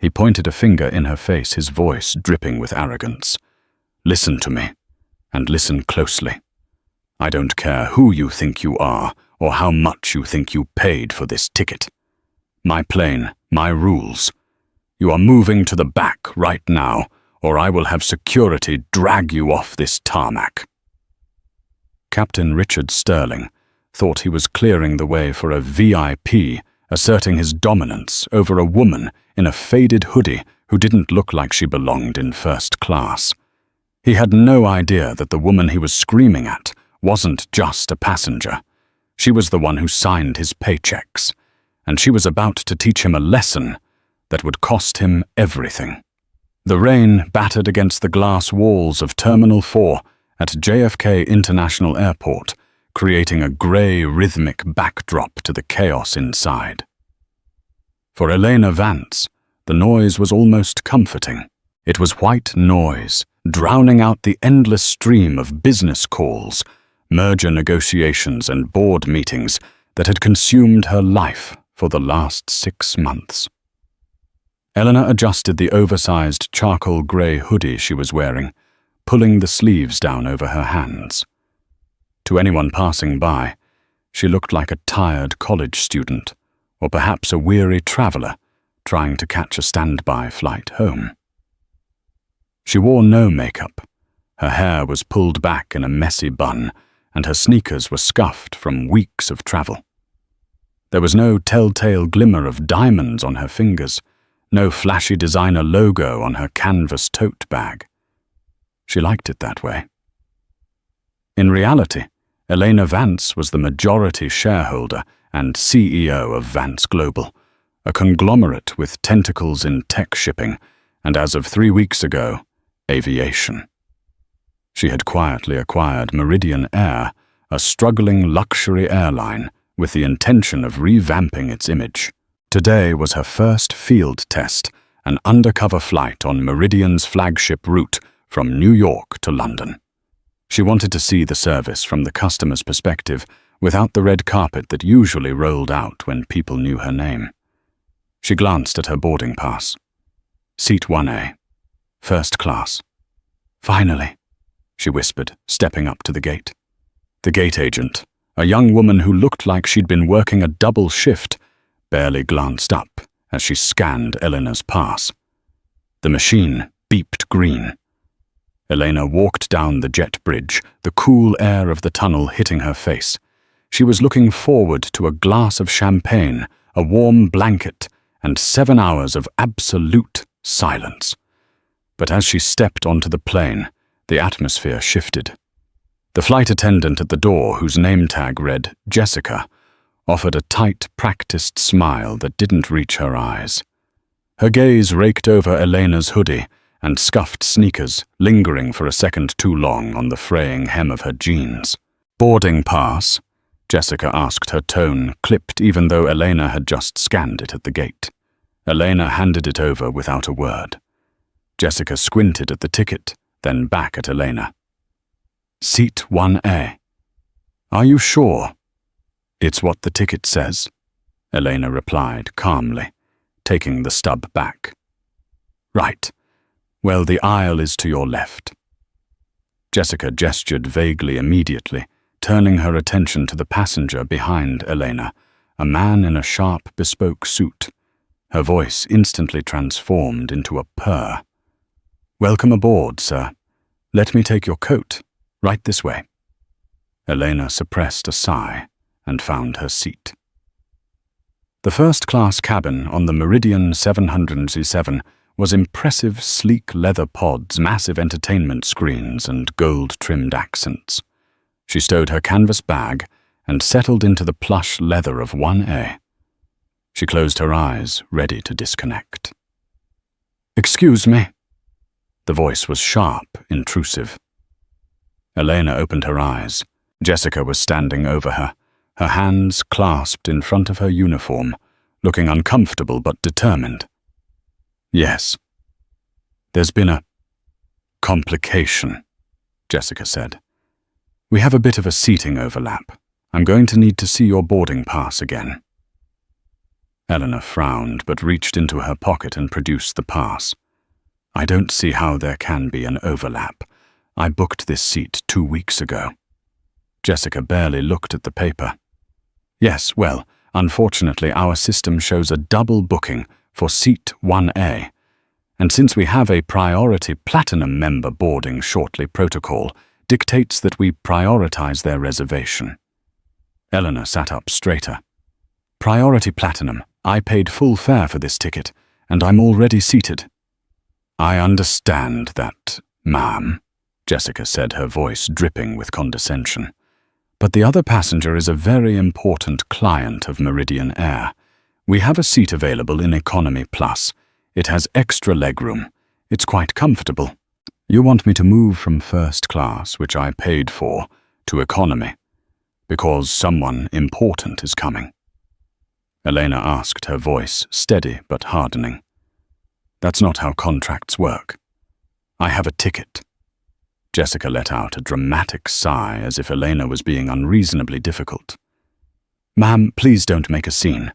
He pointed a finger in her face, his voice dripping with arrogance. "Listen to me, and listen closely. I don't care who you think you are or how much you think you paid for this ticket. My plane, my rules. You are moving to the back right now, or I will have security drag you off this tarmac." Captain Richard Sterling thought he was clearing the way for a VIP asserting his dominance over a woman in a faded hoodie who didn't look like she belonged in first class. He had no idea that the woman he was screaming at wasn't just a passenger. She was the one who signed his paychecks, and she was about to teach him a lesson that would cost him everything. The rain battered against the glass walls of Terminal 4 at JFK International Airport, creating a grey, rhythmic backdrop to the chaos inside. For Elena Vance, the noise was almost comforting. It was white noise, drowning out the endless stream of business calls, merger negotiations and board meetings that had consumed her life for the last 6 months. Eleanor adjusted the oversized charcoal grey hoodie she was wearing, pulling the sleeves down over her hands. To anyone passing by, she looked like a tired college student, or perhaps a weary traveler trying to catch a standby flight home. She wore no makeup. Her hair was pulled back in a messy bun, and her sneakers were scuffed from weeks of travel. There was no telltale glimmer of diamonds on her fingers, no flashy designer logo on her canvas tote bag. She liked it that way. In reality, Elena Vance was the majority shareholder and CEO of Vance Global, a conglomerate with tentacles in tech shipping and, as of 3 weeks ago, aviation. She had quietly acquired Meridian Air, a struggling luxury airline, with the intention of revamping its image. Today was her first field test, an undercover flight on Meridian's flagship route from New York to London. She wanted to see the service from the customer's perspective without the red carpet that usually rolled out when people knew her name. She glanced at her boarding pass. Seat 1A. First class. "Finally," she whispered, stepping up to the gate. The gate agent, a young woman who looked like she'd been working a double shift, barely glanced up as she scanned Eleanor's pass. The machine beeped green. Elena walked down the jet bridge, the cool air of the tunnel hitting her face. She was looking forward to a glass of champagne, a warm blanket, and 7 hours of absolute silence. But as she stepped onto the plane, the atmosphere shifted. The flight attendant at the door, whose name tag read Jessica, offered a tight, practiced smile that didn't reach her eyes. Her gaze raked over Elena's hoodie and scuffed sneakers, lingering for a second too long on the fraying hem of her jeans. "Boarding pass?" Jessica asked, her tone clipped even though Elena had just scanned it at the gate. Elena handed it over without a word. Jessica squinted at the ticket, then back at Elena. "Seat 1A. Are you sure?" "It's what the ticket says," Elena replied calmly, taking the stub back. "Right. Well, the aisle is to your left." Jessica gestured vaguely immediately, turning her attention to the passenger behind Elena, a man in a sharp, bespoke suit. Her voice instantly transformed into a purr. "Welcome aboard, sir. Let me take your coat. Right this way." Elena suppressed a sigh and found her seat. The first-class cabin on the Meridian 707 was impressive sleek leather pods, massive entertainment screens, and gold-trimmed accents. She stowed her canvas bag and settled into the plush leather of 1A. She closed her eyes, ready to disconnect. "Excuse me." The voice was sharp, intrusive. Elena opened her eyes. Jessica was standing over her, her hands clasped in front of her uniform, looking uncomfortable but determined. "Yes. There's been a complication," Jessica said. "We have a bit of a seating overlap. I'm going to need to see your boarding pass again." Eleanor frowned, but reached into her pocket and produced the pass. I don't see how there can be an overlap. I booked this seat 2 weeks ago. Jessica barely looked at the paper. Yes, well, unfortunately our system shows a double booking for seat 1A. And since we have a priority platinum member boarding shortly protocol, dictates that we prioritize their reservation. Eleanor sat up straighter. Priority platinum. I paid full fare for this ticket, and I'm already seated. I understand that, ma'am, Jessica said, her voice dripping with condescension. But the other passenger is a very important client of Meridian Air. We have a seat available in Economy Plus. It has extra legroom. It's quite comfortable. You want me to move from first class, which I paid for, to economy, because someone important is coming? Elena asked, her voice steady but hardening. That's not how contracts work. I have a ticket. Jessica let out a dramatic sigh as if Elena was being unreasonably difficult. Ma'am, please don't make a scene.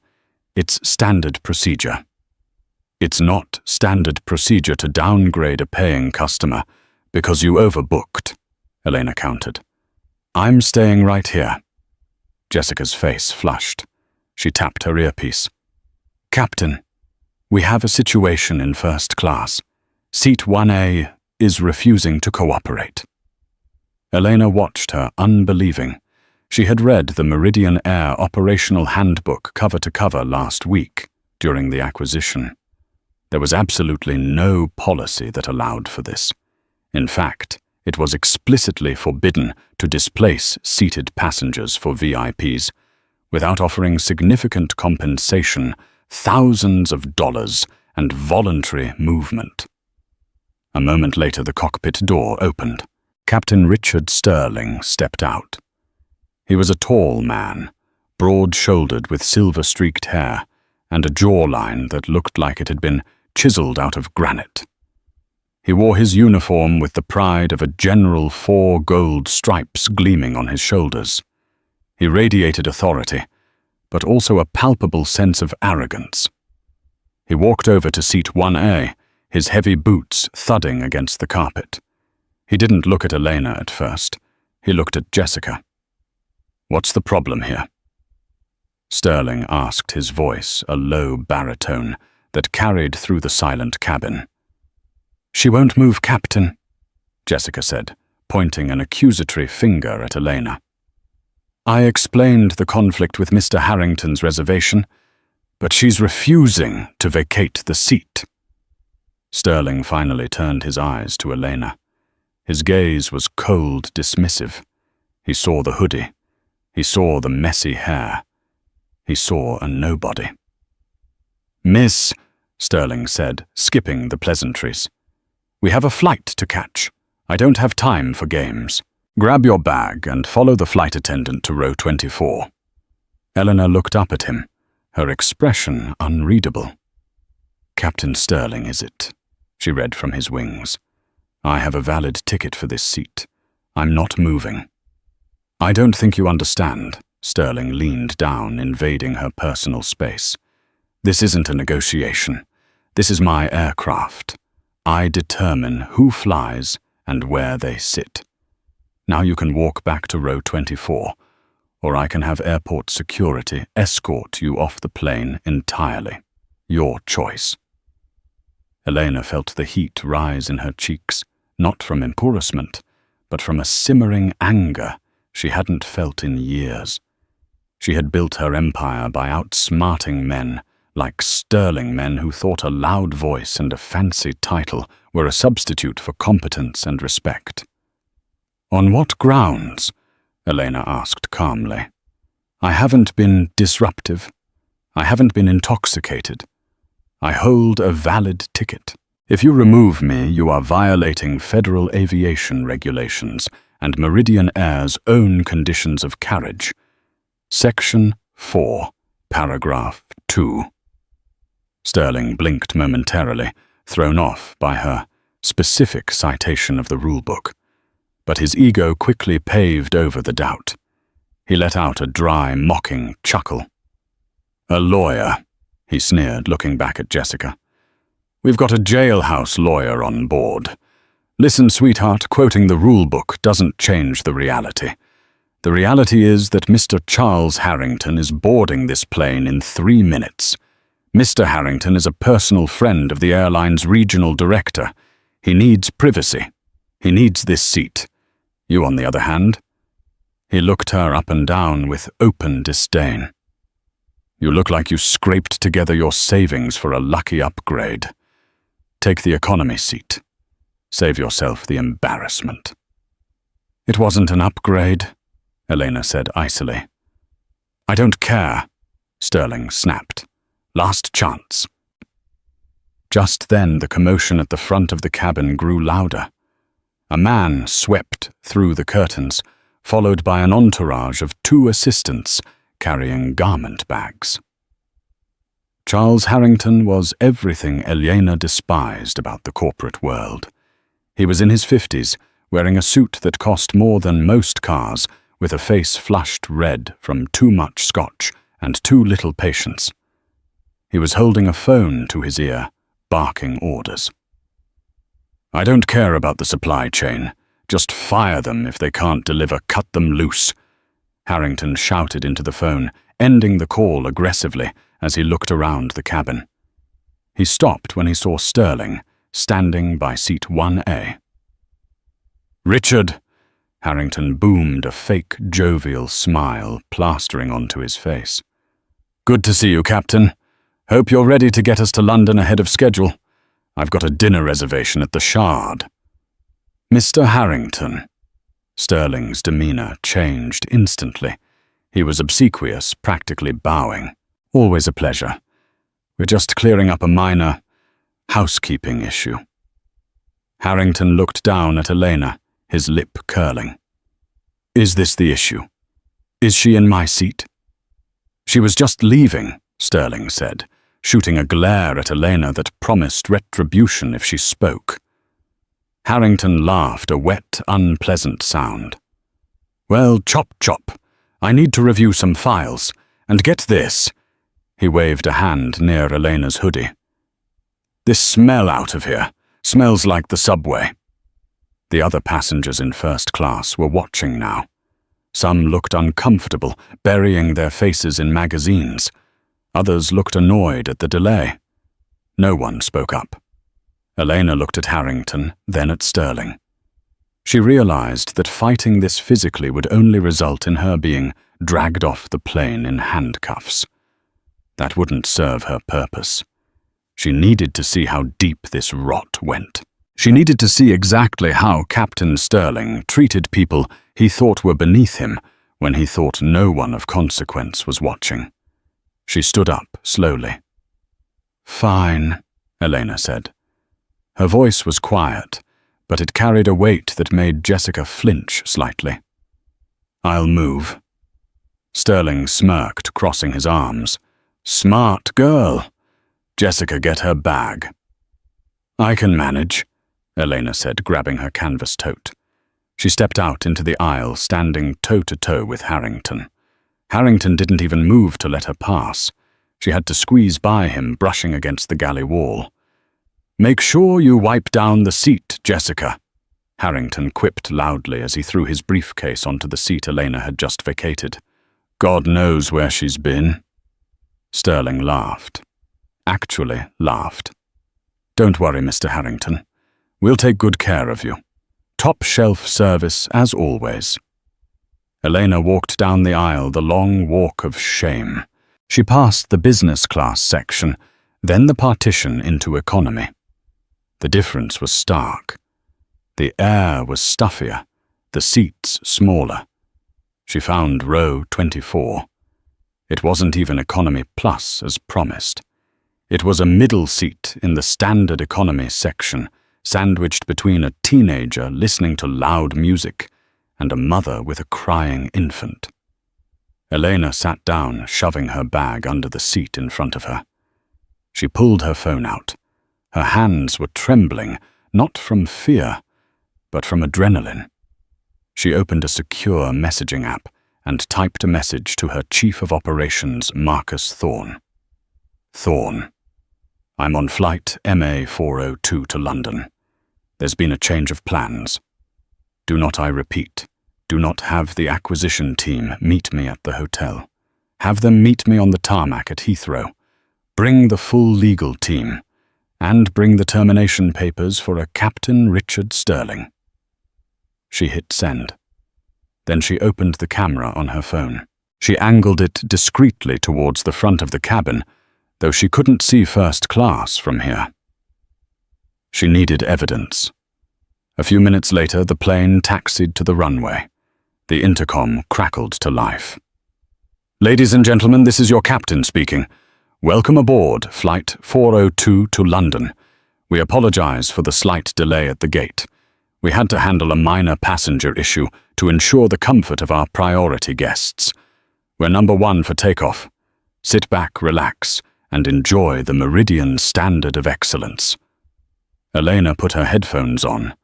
It's standard procedure. It's not standard procedure to downgrade a paying customer because you overbooked, Elena countered. I'm staying right here. Jessica's face flushed. She tapped her earpiece. Captain, we have a situation in first class. Seat 1A is refusing to cooperate. Elena watched her, unbelieving. She had read the Meridian Air Operational Handbook cover to cover last week during the acquisition. There was absolutely no policy that allowed for this. In fact, it was explicitly forbidden to displace seated passengers for VIPs without offering significant compensation, thousands of dollars, and voluntary movement. A moment later, the cockpit door opened. Captain Richard Sterling stepped out. He was a tall man, broad-shouldered with silver-streaked hair, and a jawline that looked like it had been chiseled out of granite. He wore his uniform with the pride of a general, 4 gold stripes gleaming on his shoulders. He radiated authority, but also a palpable sense of arrogance. He walked over to seat 1A, his heavy boots thudding against the carpet. He didn't look at Elena at first. He looked at Jessica. What's the problem here? Sterling asked, his voice a low baritone that carried through the silent cabin. She won't move, Captain, Jessica said, pointing an accusatory finger at Elena. I explained the conflict with Mr. Harrington's reservation, but she's refusing to vacate the seat. Sterling finally turned his eyes to Elena. His gaze was cold, dismissive. He saw the hoodie. He saw the messy hair. He saw a nobody. Miss, Sterling said, skipping the pleasantries. We have a flight to catch. I don't have time for games. Grab your bag and follow the flight attendant to row 24. Eleanor looked up at him, her expression unreadable. Captain Sterling, is it? She read from his wings. I have a valid ticket for this seat. I'm not moving. I don't think you understand. Sterling leaned down, invading her personal space. This isn't a negotiation. This is my aircraft. I determine who flies and where they sit. Now you can walk back to row 24, or I can have airport security escort you off the plane entirely. Your choice. Elena felt the heat rise in her cheeks, not from embarrassment, but from a simmering anger she hadn't felt in years. She had built her empire by outsmarting men, like sterling men who thought a loud voice and a fancy title were a substitute for competence and respect. On what grounds? Elena asked calmly. I haven't been disruptive. I haven't been intoxicated. I hold a valid ticket. If you remove me, you are violating federal aviation regulations and Meridian Air's own conditions of carriage. Section 4, paragraph 2. Sterling blinked momentarily, thrown off by her specific citation of the rulebook. But his ego quickly paved over the doubt. He let out a dry, mocking chuckle. A lawyer, he sneered, looking back at Jessica. "We've got a jailhouse lawyer on board. Listen, sweetheart, quoting the rule book doesn't change the reality. The reality is that Mr. Charles Harrington is boarding this plane in 3 minutes. Mr. Harrington is a personal friend of the airline's regional director. He needs privacy. He needs this seat. You, on the other hand..." He looked her up and down with open disdain. "You look like you scraped together your savings for a lucky upgrade. Take the economy seat. Save yourself the embarrassment." "It wasn't an upgrade," Elena said icily. "I don't care," Sterling snapped. "Last chance." Just then the commotion at the front of the cabin grew louder. A man swept through the curtains, followed by an entourage of 2 assistants carrying garment bags. Charles Harrington was everything Elena despised about the corporate world. He was in his 50s, wearing a suit that cost more than most cars, with a face flushed red from too much scotch and too little patience. He was holding a phone to his ear, barking orders. "I don't care about the supply chain. Just fire them if they can't deliver. Cut them loose," Harrington shouted into the phone, ending the call aggressively as he looked around the cabin. He stopped when he saw Sterling, standing by seat 1A. "Richard," Harrington boomed, a fake jovial smile plastering onto his face. "Good to see you, Captain. Hope you're ready to get us to London ahead of schedule. I've got a dinner reservation at the Shard." "Mr. Harrington." Sterling's demeanor changed instantly. He was obsequious, practically bowing. "Always a pleasure. We're just clearing up a minor housekeeping issue." Harrington looked down at Elena, his lip curling. "Is this the issue? Is she in my seat?" "She was just leaving," Sterling said, shooting a glare at Elena that promised retribution if she spoke. Harrington laughed, a wet, unpleasant sound. "Well, chop chop. I need to review some files. And get this." He waved a hand near Elena's hoodie. "This smell out of here. Smells like the subway." The other passengers in first class were watching now. Some looked uncomfortable, burying their faces in magazines. Others looked annoyed at the delay. No one spoke up. Elena looked at Harrington, then at Sterling. She realized that fighting this physically would only result in her being dragged off the plane in handcuffs. That wouldn't serve her purpose. She needed to see how deep this rot went. She needed to see exactly how Captain Sterling treated people he thought were beneath him when he thought no one of consequence was watching. She stood up slowly. "Fine," Elena said. Her voice was quiet, but it carried a weight that made Jessica flinch slightly. "I'll move." Sterling smirked, crossing his arms. "Smart girl. Jessica, get her bag." "I can manage," Elena said, grabbing her canvas tote. She stepped out into the aisle, standing toe-to-toe with Harrington. Harrington didn't even move to let her pass. She had to squeeze by him, brushing against the galley wall. "Make sure you wipe down the seat, Jessica," Harrington quipped loudly as he threw his briefcase onto the seat Elena had just vacated. "God knows where she's been." Sterling laughed. Actually laughed. "Don't worry, Mr. Harrington. We'll take good care of you. Top-shelf service as always." Elena walked down the aisle, the long walk of shame. She passed the business class section, then the partition into economy. The difference was stark. The air was stuffier, the seats smaller. She found row 24. It wasn't even economy plus as promised. It was a middle seat in the standard economy section, sandwiched between a teenager listening to loud music and a mother with a crying infant. Elena sat down, shoving her bag under the seat in front of her. She pulled her phone out. Her hands were trembling, not from fear, but from adrenaline. She opened a secure messaging app and typed a message to her Chief of Operations, Marcus Thorne. Thorn. I'm on flight MA402 to London. There's been a change of plans. Do not, I repeat, do not have the acquisition team meet me at the hotel. Have them meet me on the tarmac at Heathrow. Bring the full legal team, and bring the termination papers for a Captain Richard Sterling. She hit send. Then she opened the camera on her phone. She angled it discreetly towards the front of the cabin, though she couldn't see first class from here. She needed evidence. A few minutes later, the plane taxied to the runway. The intercom crackled to life. Ladies and gentlemen, this is your captain speaking. Welcome aboard Flight 402 to London. We apologize for the slight delay at the gate. We had to handle a minor passenger issue to ensure the comfort of our priority guests. We're number 1 for takeoff. Sit back, relax, and enjoy the Meridian standard of excellence. Elena put her headphones on,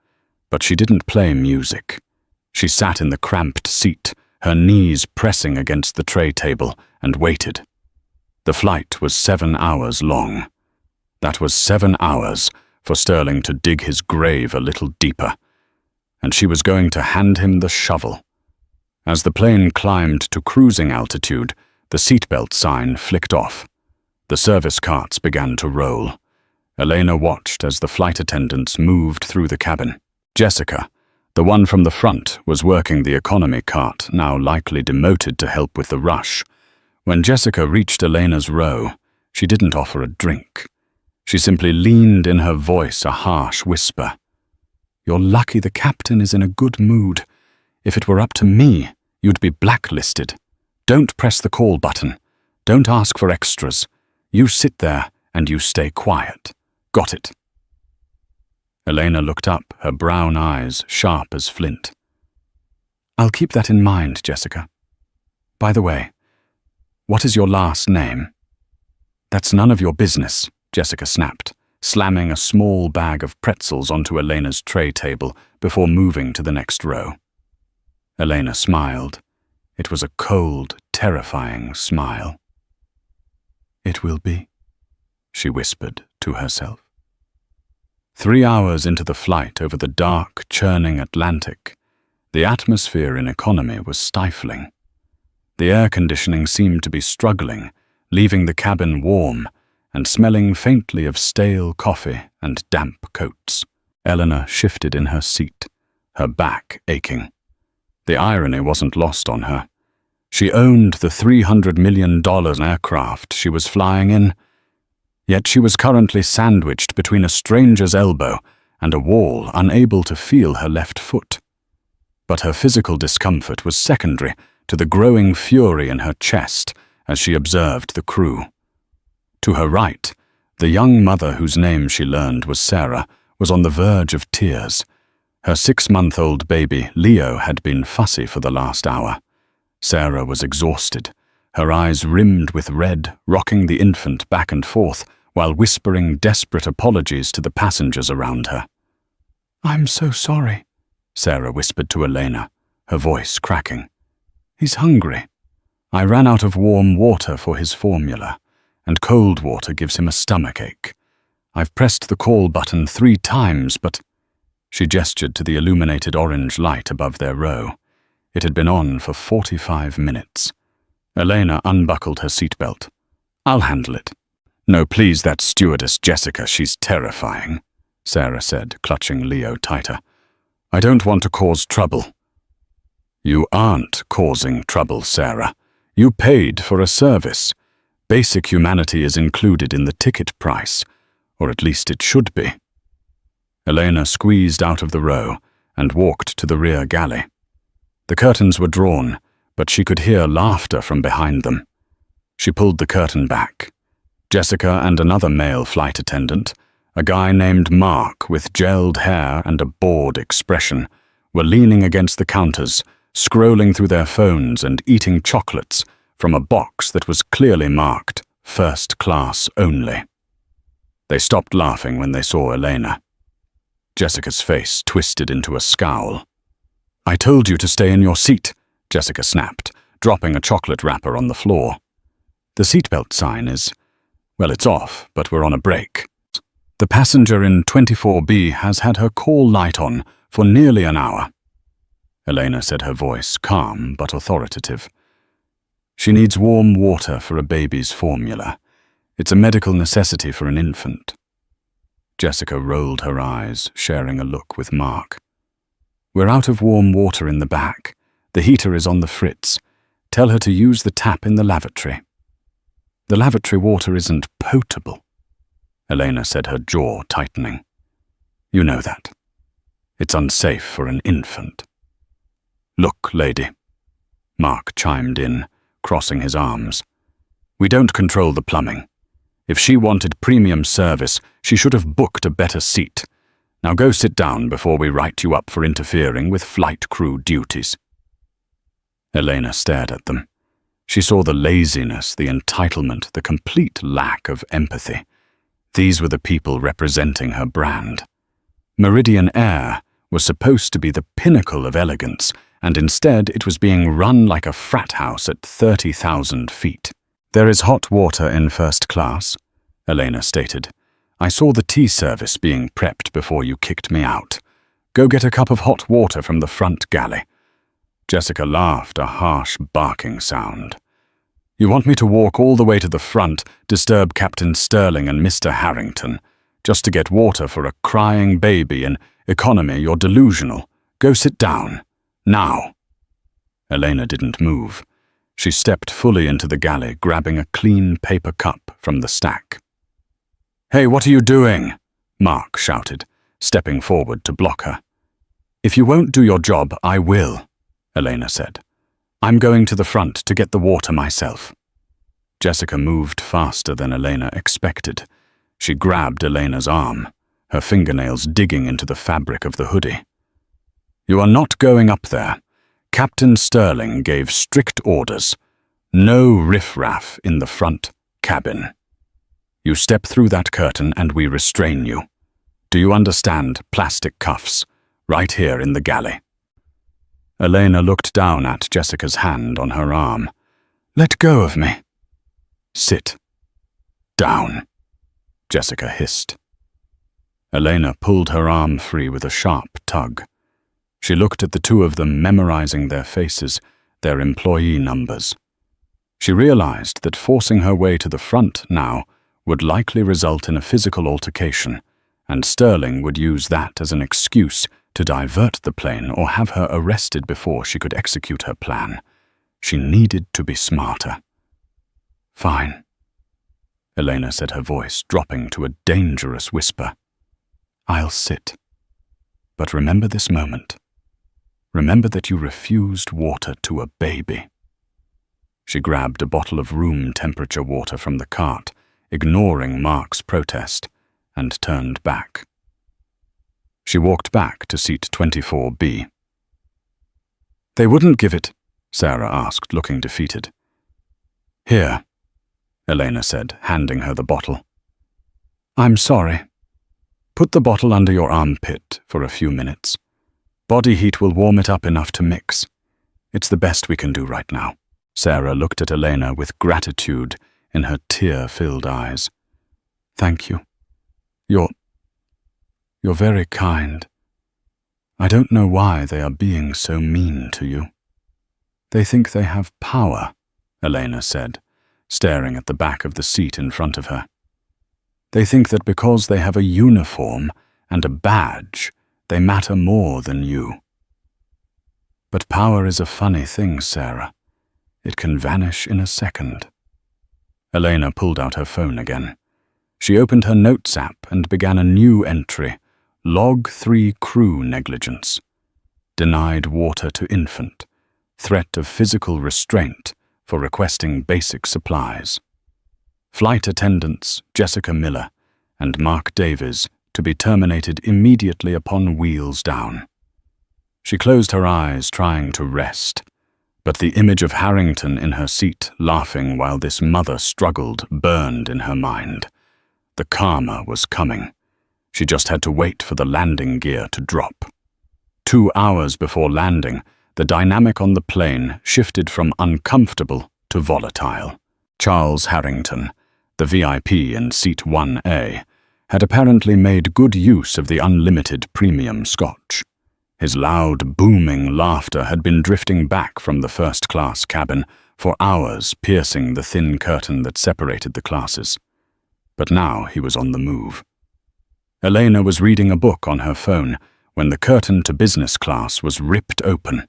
but she didn't play music. She sat in the cramped seat, her knees pressing against the tray table, and waited. The flight was 7 hours long. That was 7 hours for Sterling to dig his grave a little deeper, and she was going to hand him the shovel. As the plane climbed to cruising altitude, the seatbelt sign flicked off. The service carts began to roll. Elena watched as the flight attendants moved through the cabin. Jessica, the one from the front, was working the economy cart, now likely demoted to help with the rush. When Jessica reached Elena's row, she didn't offer a drink. She simply leaned in her voice a harsh whisper. "You're lucky the captain is in a good mood. If it were up to me, you'd be blacklisted. Don't press the call button. Don't ask for extras. You sit there and you stay quiet. Got it?" Elena looked up, her brown eyes sharp as flint. "I'll keep that in mind, Jessica. By the way, what is your last name?" "That's none of your business," Jessica snapped, slamming a small bag of pretzels onto Elena's tray table before moving to the next row. Elena smiled. It was a cold, terrifying smile. "It will be," she whispered to herself. 3 hours into the flight over the dark, churning Atlantic, the atmosphere in economy was stifling. The air conditioning seemed to be struggling, leaving the cabin warm and smelling faintly of stale coffee and damp coats. Eleanor shifted in her seat, her back aching. The irony wasn't lost on her. She owned the $300 million aircraft she was flying in, yet she was currently sandwiched between a stranger's elbow and a wall, unable to feel her left foot. But her physical discomfort was secondary to the growing fury in her chest as she observed the crew. To her right, the young mother whose name she learned was Sarah was on the verge of tears. Her 6-month-old baby, Leo, had been fussy for the last hour. Sarah was exhausted, her eyes rimmed with red, rocking the infant back and forth while whispering desperate apologies to the passengers around her. "I'm so sorry," Sarah whispered to Elena, her voice cracking. "He's hungry. I ran out of warm water for his formula, and cold water gives him a stomachache. I've pressed the call button 3 times, but—" She gestured to the illuminated orange light above their row. It had been on for 45 minutes. Elena unbuckled her seatbelt. "I'll handle it." "No, please, that stewardess Jessica, she's terrifying," Sarah said, clutching Leo tighter. "I don't want to cause trouble." "You aren't causing trouble, Sarah. You paid for a service. Basic humanity is included in the ticket price, or at least it should be." Elena squeezed out of the row and walked to the rear galley. The curtains were drawn, but she could hear laughter from behind them. She pulled the curtain back. Jessica and another male flight attendant, a guy named Mark with gelled hair and a bored expression, were leaning against the counters, scrolling through their phones and eating chocolates from a box that was clearly marked "First Class Only." They stopped laughing when they saw Elena. Jessica's face twisted into a scowl. "I told you to stay in your seat," Jessica snapped, dropping a chocolate wrapper on the floor. "The seatbelt sign is—" Well, it's off, but we're on a break. The passenger in 24B has had her call light on for nearly an hour. Elena said, her voice calm but authoritative. She needs warm water for a baby's formula. It's a medical necessity for an infant. Jessica rolled her eyes, sharing a look with Mark. We're out of warm water in the back. The heater is on the fritz. Tell her to use the tap in the lavatory. The lavatory water isn't potable, Elena said, her jaw tightening. You know that. It's unsafe for an infant. Look, lady, Mark chimed in, crossing his arms. We don't control the plumbing. If she wanted premium service, she should have booked a better seat. Now go sit down before we write you up for interfering with flight crew duties. Elena stared at them. She saw the laziness, the entitlement, the complete lack of empathy. These were the people representing her brand. Meridian Air was supposed to be the pinnacle of elegance, and instead it was being run like a frat house at 30,000 feet. There is hot water in first class, Elena stated. I saw the tea service being prepped before you kicked me out. Go get a cup of hot water from the front galley. Jessica laughed, a harsh barking sound. You want me to walk all the way to the front, disturb Captain Sterling and Mr. Harrington, just to get water for a crying baby in economy? You're delusional. Go sit down. Now. Elena didn't move. She stepped fully into the galley, grabbing a clean paper cup from the stack. Hey, what are you doing? Mark shouted, stepping forward to block her. If you won't do your job, I will, Elena said. I'm going to the front to get the water myself. Jessica moved faster than Elena expected. She grabbed Elena's arm, her fingernails digging into the fabric of the hoodie. You are not going up there. Captain Sterling gave strict orders. No riffraff in the front cabin. You step through that curtain and we restrain you. Do you understand? Plastic cuffs, right here in the galley. Elena looked down at Jessica's hand on her arm. Let go of me. Sit. Down, Jessica hissed. Elena pulled her arm free with a sharp tug. She looked at the two of them, memorizing their faces, their employee numbers. She realized that forcing her way to the front now would likely result in a physical altercation, and Sterling would use that as an excuse to divert the plane or have her arrested before she could execute her plan. She needed to be smarter. Fine, Elena said, her voice dropping to a dangerous whisper. I'll sit. But remember this moment. Remember that you refused water to a baby. She grabbed a bottle of room temperature water from the cart, ignoring Mark's protest, and turned back. She walked back to seat 24B. They wouldn't give it, Sarah asked, looking defeated. Here, Elena said, handing her the bottle. I'm sorry. Put the bottle under your armpit for a few minutes. Body heat will warm it up enough to mix. It's the best we can do right now. Sarah looked at Elena with gratitude in her tear-filled eyes. Thank you. You're very kind. I don't know why they are being so mean to you. They think they have power, Elena said, staring at the back of the seat in front of her. They think that because they have a uniform and a badge, they matter more than you. But power is a funny thing, Sarah. It can vanish in a second. Elena pulled out her phone again. She opened her notes app and began a new entry. Log 3 crew negligence. Denied water to infant. Threat of physical restraint for requesting basic supplies. Flight attendants Jessica Miller and Mark Davies to be terminated immediately upon wheels down. She closed her eyes, trying to rest, but the image of Harrington in her seat, laughing while this mother struggled, burned in her mind. The karma was coming. She just had to wait for the landing gear to drop. 2 hours before landing, the dynamic on the plane shifted from uncomfortable to volatile. Charles Harrington, The VIP in seat 1A had apparently made good use of the unlimited premium scotch. His loud, booming laughter had been drifting back from the first-class cabin for hours, piercing the thin curtain that separated the classes. But now he was on the move. Elena was reading a book on her phone when the curtain to business class was ripped open.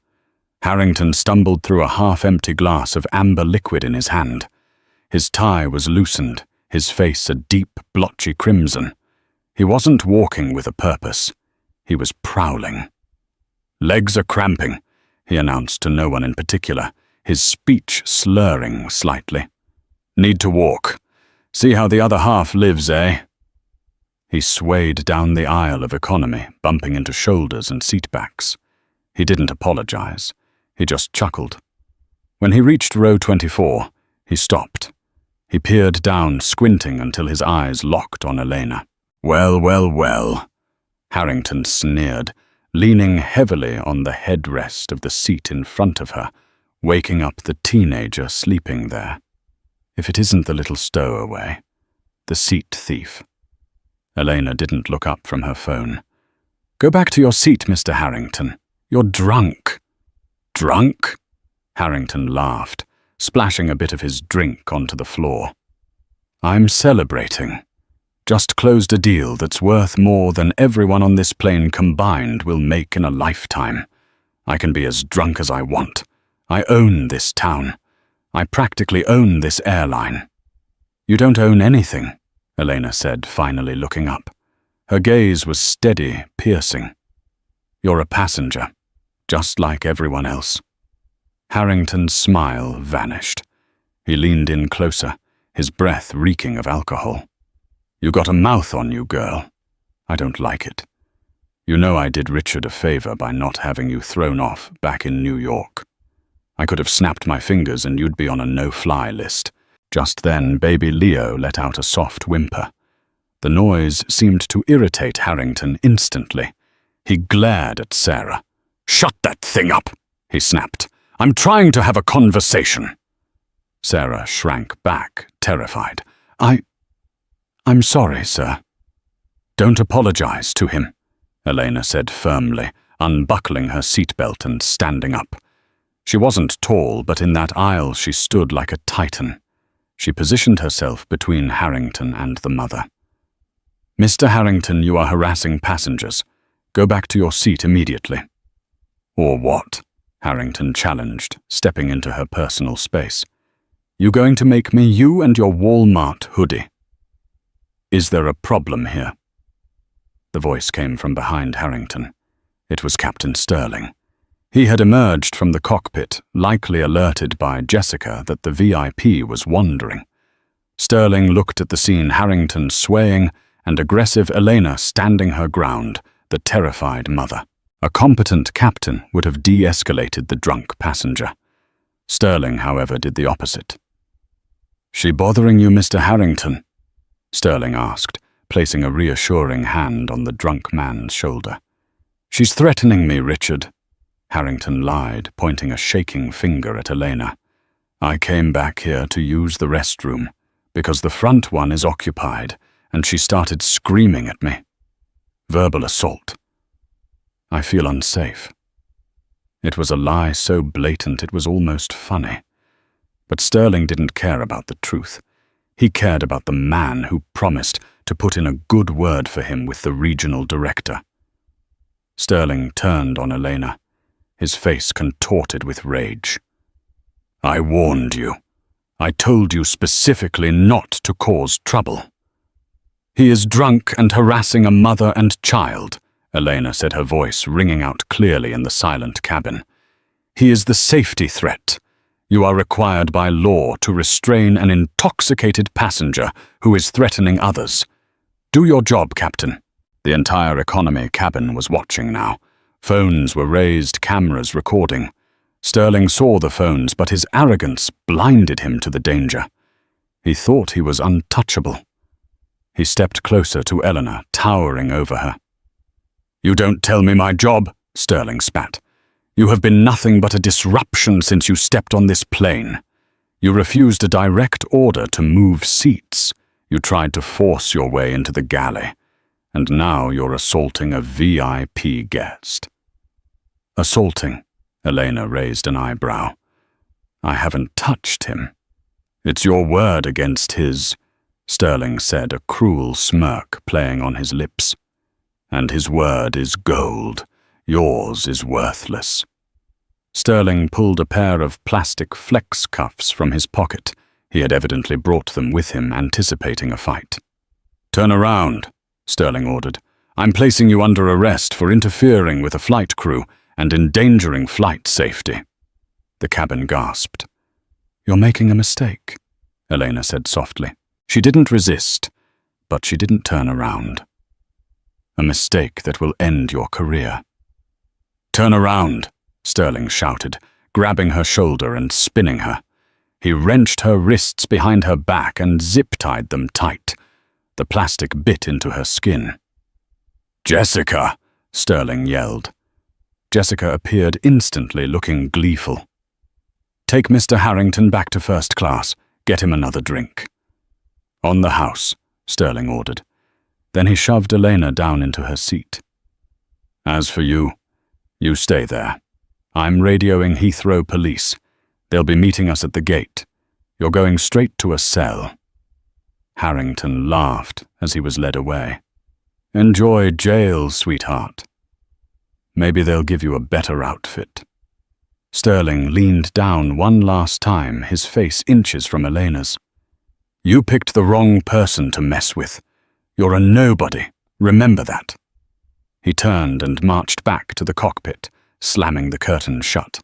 Harrington stumbled through a half-empty glass of amber liquid in his hand. His tie was loosened, his face a deep, blotchy crimson. He wasn't walking with a purpose. He was prowling. "Legs are cramping," he announced to no one in particular, his speech slurring slightly. "Need to walk. See how the other half lives, eh?" He swayed down the aisle of economy, bumping into shoulders and seatbacks. He didn't apologize. He just chuckled. When he reached row 24, he stopped. He peered down, squinting until his eyes locked on Elena. "Well, well, well," Harrington sneered, leaning heavily on the headrest of the seat in front of her, waking up the teenager sleeping there. If it isn't the little stowaway, the seat thief. Elena didn't look up from her phone. "Go back to your seat, Mr. Harrington. You're drunk." "Drunk?" Harrington laughed, splashing a bit of his drink onto the floor. "I'm celebrating. Just closed a deal that's worth more than everyone on this plane combined will make in a lifetime. I can be as drunk as I want. I own this town. I practically own this airline." "You don't own anything," Elena said, finally looking up. Her gaze was steady, piercing. "You're a passenger, just like everyone else." Harrington's smile vanished. He leaned in closer, his breath reeking of alcohol. "You got a mouth on you, girl. I don't like it. You know I did Richard a favor by not having you thrown off back in New York. I could have snapped my fingers and you'd be on a no-fly list." Just then, baby Leo let out a soft whimper. The noise seemed to irritate Harrington instantly. He glared at Sarah. "Shut that thing up," he snapped. "I'm trying to have a conversation." Sarah shrank back, terrified. I'm sorry, sir." "Don't apologize to him," Elena said firmly, unbuckling her seatbelt and standing up. She wasn't tall, but in that aisle she stood like a titan. She positioned herself between Harrington and the mother. "Mr. Harrington, you are harassing passengers. Go back to your seat immediately." "Or what?" Harrington challenged, stepping into her personal space. "You going to make me you and your Walmart hoodie?" "Is there a problem here?" The voice came from behind Harrington. It was Captain Sterling. He had emerged from the cockpit, likely alerted by Jessica that the VIP was wandering. Sterling looked at the scene, Harrington swaying and aggressive Elena standing her ground, the terrified mother. A competent captain would have de-escalated the drunk passenger. Sterling, however, did the opposite. "She bothering you, Mr. Harrington?" Sterling asked, placing a reassuring hand on the drunk man's shoulder. "She's threatening me, Richard," Harrington lied, pointing a shaking finger at Elena. "I came back here to use the restroom, because the front one is occupied, and she started screaming at me. Verbal assault. I feel unsafe." It was a lie so blatant it was almost funny. But Sterling didn't care about the truth. He cared about the man who promised to put in a good word for him with the regional director. Sterling turned on Elena, his face contorted with rage. "I warned you. I told you specifically not to cause trouble." "He is drunk and harassing a mother and child," Elena said, her voice ringing out clearly in the silent cabin. "He is the safety threat. You are required by law to restrain an intoxicated passenger who is threatening others. Do your job, Captain." The entire economy cabin was watching now. Phones were raised, cameras recording. Sterling saw the phones, but his arrogance blinded him to the danger. He thought he was untouchable. He stepped closer to Eleanor, towering over her. "You don't tell me my job," Sterling spat. "You have been nothing but a disruption since you stepped on this plane. You refused a direct order to move seats. You tried to force your way into the galley, and now you're assaulting a VIP guest." "Assaulting?" Elena raised an eyebrow. "I haven't touched him." "It's your word against his," Sterling said, a cruel smirk playing on his lips. "And his word is gold. Yours is worthless." Sterling pulled a pair of plastic flex cuffs from his pocket. He had evidently brought them with him, anticipating a fight. "Turn around," Sterling ordered. "I'm placing you under arrest for interfering with a flight crew and endangering flight safety." The cabin gasped. "You're making a mistake," Elena said softly. She didn't resist, but she didn't turn around. "A mistake that will end your career." "Turn around," Sterling shouted, grabbing her shoulder and spinning her. He wrenched her wrists behind her back and zip-tied them tight. The plastic bit into her skin. "Jessica!" Sterling yelled. Jessica appeared instantly, looking gleeful. "Take Mr. Harrington back to first class. Get him another drink." "On the house," Sterling ordered. Then he shoved Elena down into her seat. "As for you, you stay there. I'm radioing Heathrow police. They'll be meeting us at the gate. You're going straight to a cell." Harrington laughed as he was led away. "Enjoy jail, sweetheart. Maybe they'll give you a better outfit." Sterling leaned down one last time, his face inches from Elena's. "You picked the wrong person to mess with. You're a nobody. Remember that." He turned and marched back to the cockpit, slamming the curtains shut.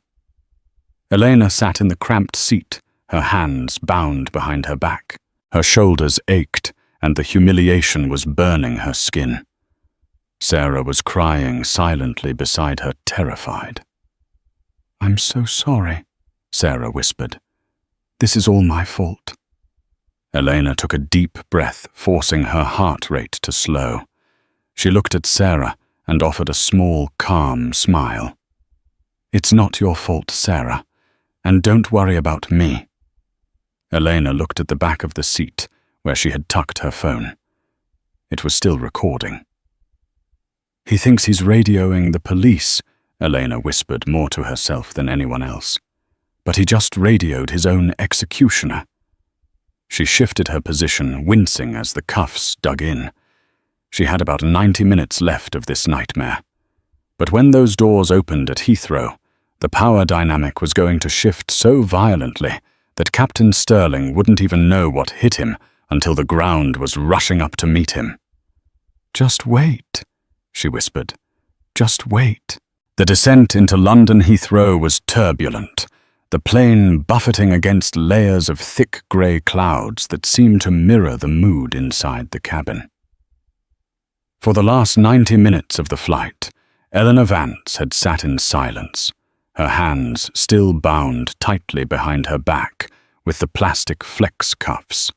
Elena sat in the cramped seat, her hands bound behind her back. Her shoulders ached, and the humiliation was burning her skin. Sarah was crying silently beside her, terrified. "I'm so sorry," Sarah whispered. "This is all my fault." Elena took a deep breath, forcing her heart rate to slow. She looked at Sarah and offered a small, calm smile. "It's not your fault, Sarah, and don't worry about me." Elena looked at the back of the seat, where she had tucked her phone. It was still recording. "He thinks he's radioing the police," Elena whispered more to herself than anyone else. "But he just radioed his own executioner." She shifted her position, wincing as the cuffs dug in. She had about 90 minutes left of this nightmare. But when those doors opened at Heathrow, the power dynamic was going to shift so violently that Captain Sterling wouldn't even know what hit him until the ground was rushing up to meet him. "Just wait," she whispered. "Just wait." The descent into London Heathrow was turbulent, the plane buffeting against layers of thick grey clouds that seemed to mirror the mood inside the cabin. For the last 90 minutes of the flight, Eleanor Vance had sat in silence, her hands still bound tightly behind her back with the plastic flex cuffs.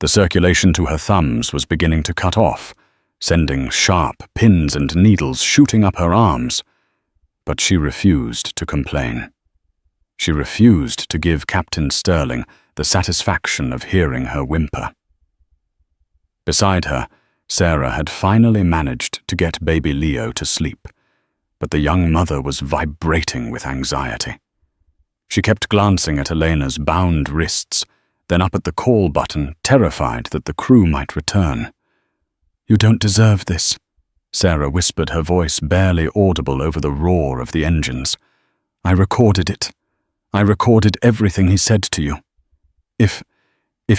The circulation to her thumbs was beginning to cut off, sending sharp pins and needles shooting up her arms. But she refused to complain. She refused to give Captain Sterling the satisfaction of hearing her whimper. Beside her, Sarah had finally managed to get baby Leo to sleep, but the young mother was vibrating with anxiety. She kept glancing at Elena's bound wrists, then up at the call button, terrified that the crew might return. "You don't deserve this," Sarah whispered, her voice barely audible over the roar of the engines. "I recorded it. I recorded everything he said to you. If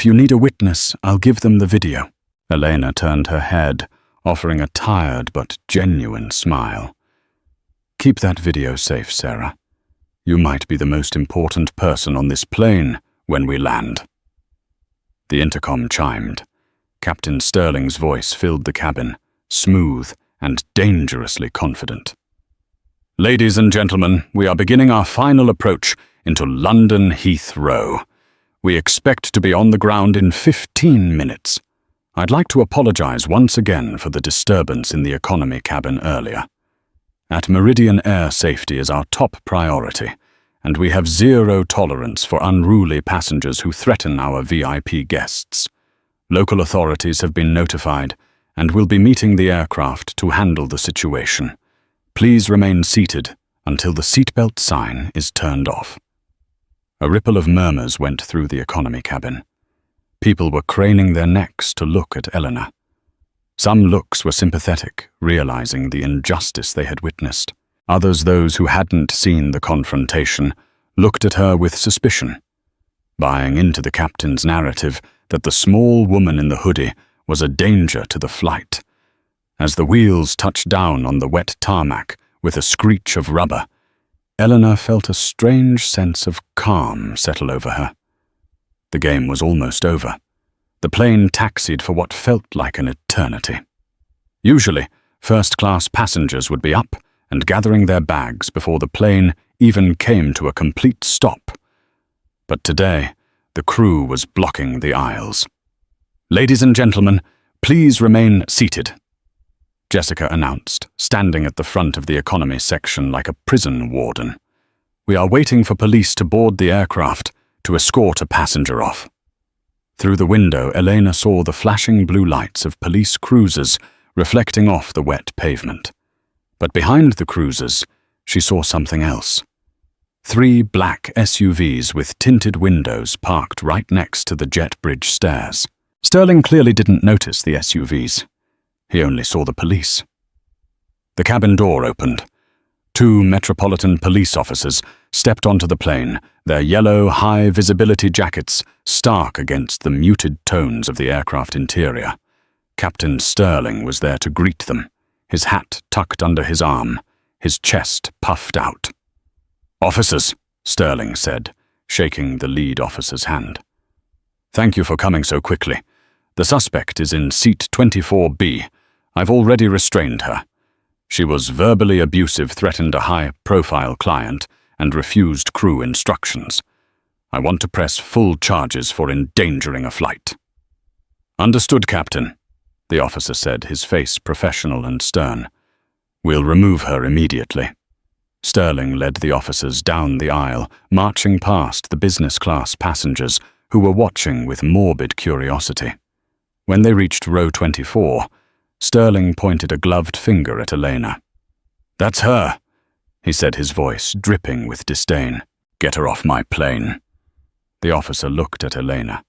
you need a witness, I'll give them the video." Elena turned her head, offering a tired but genuine smile. "Keep that video safe, Sarah. You might be the most important person on this plane when we land." The intercom chimed. Captain Sterling's voice filled the cabin, smooth and dangerously confident. "Ladies and gentlemen, we are beginning our final approach into London Heathrow. We expect to be on the ground in 15 minutes. I'd like to apologize once again for the disturbance in the economy cabin earlier. At Meridian, air safety is our top priority, and we have zero tolerance for unruly passengers who threaten our VIP guests. Local authorities have been notified and will be meeting the aircraft to handle the situation. Please remain seated until the seatbelt sign is turned off." A ripple of murmurs went through the economy cabin. People were craning their necks to look at Eleanor. Some looks were sympathetic, realizing the injustice they had witnessed. Others, those who hadn't seen the confrontation, looked at her with suspicion, buying into the captain's narrative that the small woman in the hoodie was a danger to the flight. As the wheels touched down on the wet tarmac with a screech of rubber, Eleanor felt a strange sense of calm settle over her. The game was almost over. The plane taxied for what felt like an eternity. Usually, first-class passengers would be up and gathering their bags before the plane even came to a complete stop. But today, the crew was blocking the aisles. "Ladies and gentlemen, please remain seated," Jessica announced, standing at the front of the economy section like a prison warden. "We are waiting for police to board the aircraft to escort a passenger off." Through the window, Elena saw the flashing blue lights of police cruisers reflecting off the wet pavement. But behind the cruisers, she saw something else. 3 black SUVs with tinted windows parked right next to the jet bridge stairs. Sterling clearly didn't notice the SUVs. He only saw the police. The cabin door opened. 2 Metropolitan Police officers stepped onto the plane, their yellow, high-visibility jackets stark against the muted tones of the aircraft interior. Captain Sterling was there to greet them, his hat tucked under his arm, his chest puffed out. "Officers," Sterling said, shaking the lead officer's hand. "Thank you for coming so quickly. The suspect is in seat 24B. I've already restrained her. She was verbally abusive, threatened a high-profile client, and refused crew instructions. I want to press full charges for endangering a flight." "Understood, Captain," the officer said, his face professional and stern. "We'll remove her immediately." Sterling led the officers down the aisle, marching past the business-class passengers who were watching with morbid curiosity. When they reached row 24, Sterling pointed a gloved finger at Elena. "That's her," he said, his voice dripping with disdain. "Get her off my plane." The officer looked at Elena.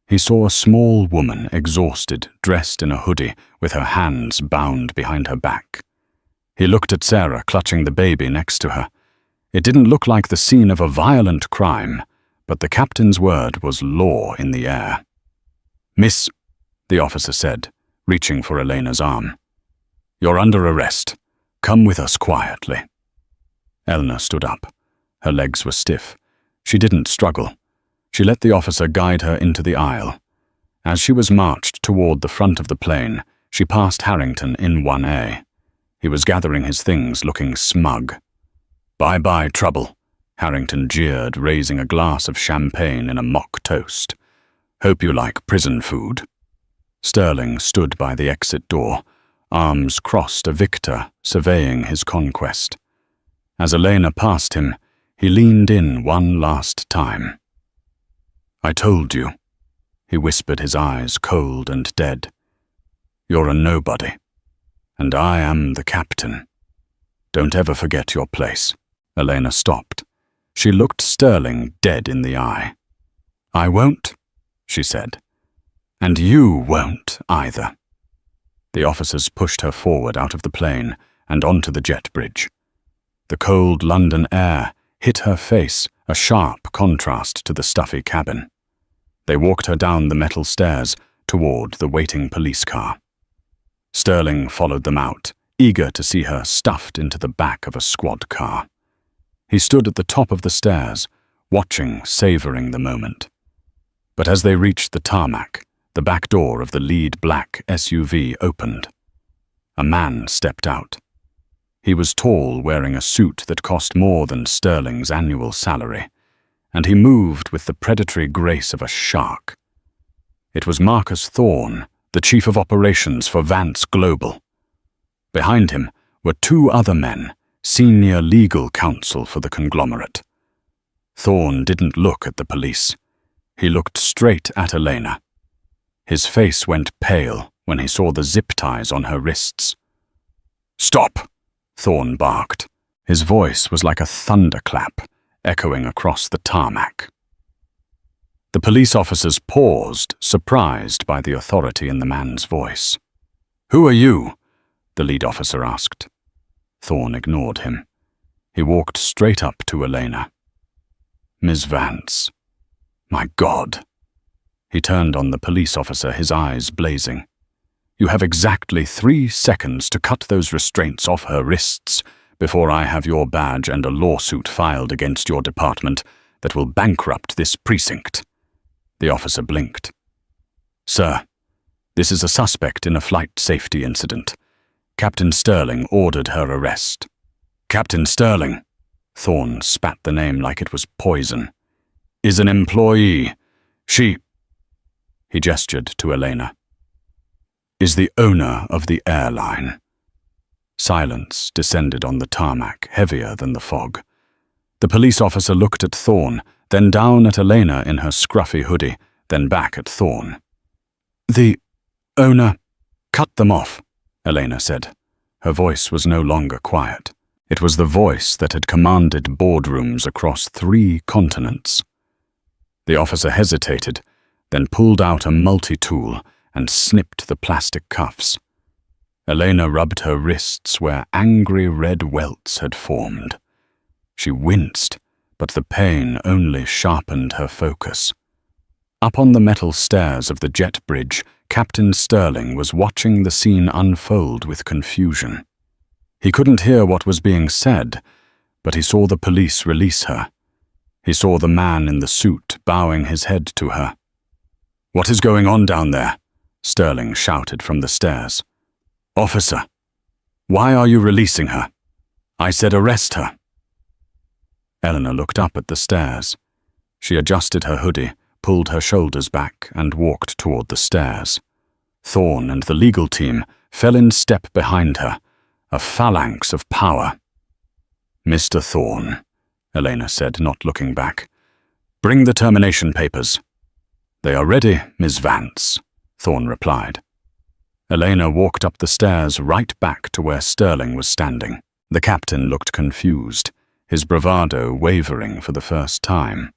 He saw a small woman, exhausted, dressed in a hoodie, with her hands bound behind her back. He looked at Sarah, clutching the baby next to her. It didn't look like the scene of a violent crime, but the captain's word was law in the air. "Miss," the officer said, reaching for Elena's arm. "You're under arrest. Come with us quietly." Eleanor stood up. Her legs were stiff. She didn't struggle. She let the officer guide her into the aisle. As she was marched toward the front of the plane, she passed Harrington in 1A. He was gathering his things, looking smug. "Bye-bye, trouble," Harrington jeered, raising a glass of champagne in a mock toast. "Hope you like prison food." Sterling stood by the exit door, arms crossed, a victor, surveying his conquest. As Elena passed him, he leaned in one last time. "I told you," he whispered, his eyes cold and dead. "You're a nobody, and I am the captain. Don't ever forget your place." Elena stopped. She looked Sterling dead in the eye. "I won't," she said. "And you won't either." The officers pushed her forward out of the plane and onto the jet bridge. The cold London air hit her face, a sharp contrast to the stuffy cabin. They walked her down the metal stairs toward the waiting police car. Sterling followed them out, eager to see her stuffed into the back of a squad car. He stood at the top of the stairs, watching, savoring the moment. But as they reached the tarmac, the back door of the lead black SUV opened. A man stepped out. He was tall, wearing a suit that cost more than Sterling's annual salary, and he moved with the predatory grace of a shark. It was Marcus Thorne, the chief of operations for Vance Global. Behind him were 2 other men, senior legal counsel for the conglomerate. Thorne didn't look at the police. He looked straight at Elena. His face went pale when he saw the zip ties on her wrists. "Stop!" Thorne barked. His voice was like a thunderclap, echoing across the tarmac. The police officers paused, surprised by the authority in the man's voice. "Who are you?" the lead officer asked. Thorne ignored him. He walked straight up to Elena. "Ms. Vance. My God." He turned on the police officer, his eyes blazing. "You have exactly 3 seconds to cut those restraints off her wrists before I have your badge and a lawsuit filed against your department that will bankrupt this precinct." The officer blinked. "Sir, this is a suspect in a flight safety incident. Captain Sterling ordered her arrest." "Captain Sterling," Thorne spat the name like it was poison, "is an employee. She," he gestured to Elena, "is the owner of the airline." Silence descended on the tarmac, heavier than the fog. The police officer looked at Thorne, then down at Elena in her scruffy hoodie, then back at Thorne. "The owner—" "Cut them off," Elena said. Her voice was no longer quiet. It was the voice that had commanded boardrooms across 3 continents. The officer hesitated, then pulled out a multi-tool and snipped the plastic cuffs. Elena rubbed her wrists where angry red welts had formed. She winced, but the pain only sharpened her focus. Up on the metal stairs of the jet bridge, Captain Sterling was watching the scene unfold with confusion. He couldn't hear what was being said, but he saw the police release her. He saw the man in the suit bowing his head to her. "What is going on down there?" Sterling shouted from the stairs. "Officer, why are you releasing her? I said arrest her." Eleanor looked up at the stairs. She adjusted her hoodie, pulled her shoulders back, and walked toward the stairs. Thorne and the legal team fell in step behind her, a phalanx of power. "Mr. Thorne," Elena said, not looking back, "bring the termination papers." "They are ready, Ms. Vance," Thorne replied. Elena walked up the stairs right back to where Sterling was standing. The captain looked confused, his bravado wavering for the first time.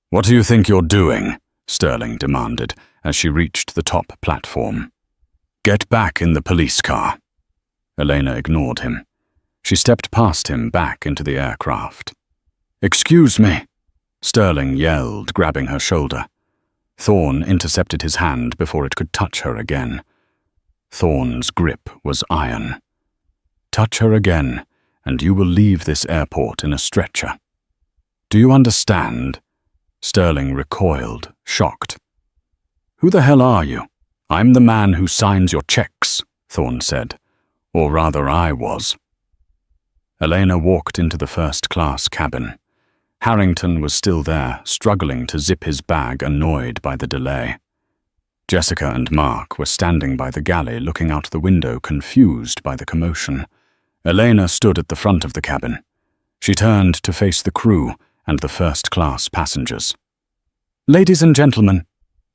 "What do you think you're doing?" Sterling demanded as she reached the top platform. "Get back in the police car." Elena ignored him. She stepped past him back into the aircraft. "Excuse me," Sterling yelled, grabbing her shoulder. Thorne intercepted his hand before it could touch her again. Thorne's grip was iron. "Touch her again, and you will leave this airport in a stretcher. Do you understand?" Sterling recoiled, shocked. "Who the hell are you?" "I'm the man who signs your checks," Thorne said. "Or rather, I was." Elena walked into the first-class cabin. Harrington was still there, struggling to zip his bag, annoyed by the delay. Jessica and Mark were standing by the galley, looking out the window, confused by the commotion. Elena stood at the front of the cabin. She turned to face the crew and the first-class passengers. "Ladies and gentlemen,"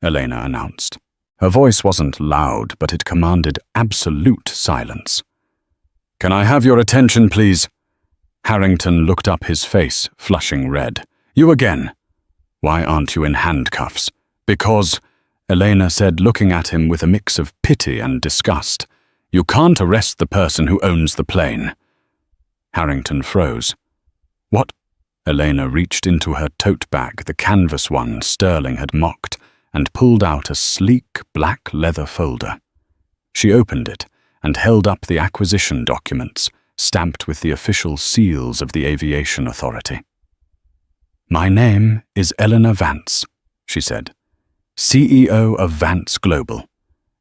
Elena announced. Her voice wasn't loud, but it commanded absolute silence. "Can I have your attention, please?" Harrington looked up, his face flushing red. "You again. Why aren't you in handcuffs?" "Because," Elena said, looking at him with a mix of pity and disgust, "you can't arrest the person who owns the plane." Harrington froze. "What?" Elena reached into her tote bag, the canvas one Sterling had mocked, and pulled out a sleek black leather folder. She opened it and held up the acquisition documents, stamped with the official seals of the Aviation Authority. "My name is Eleanor Vance," she said, "CEO of Vance Global,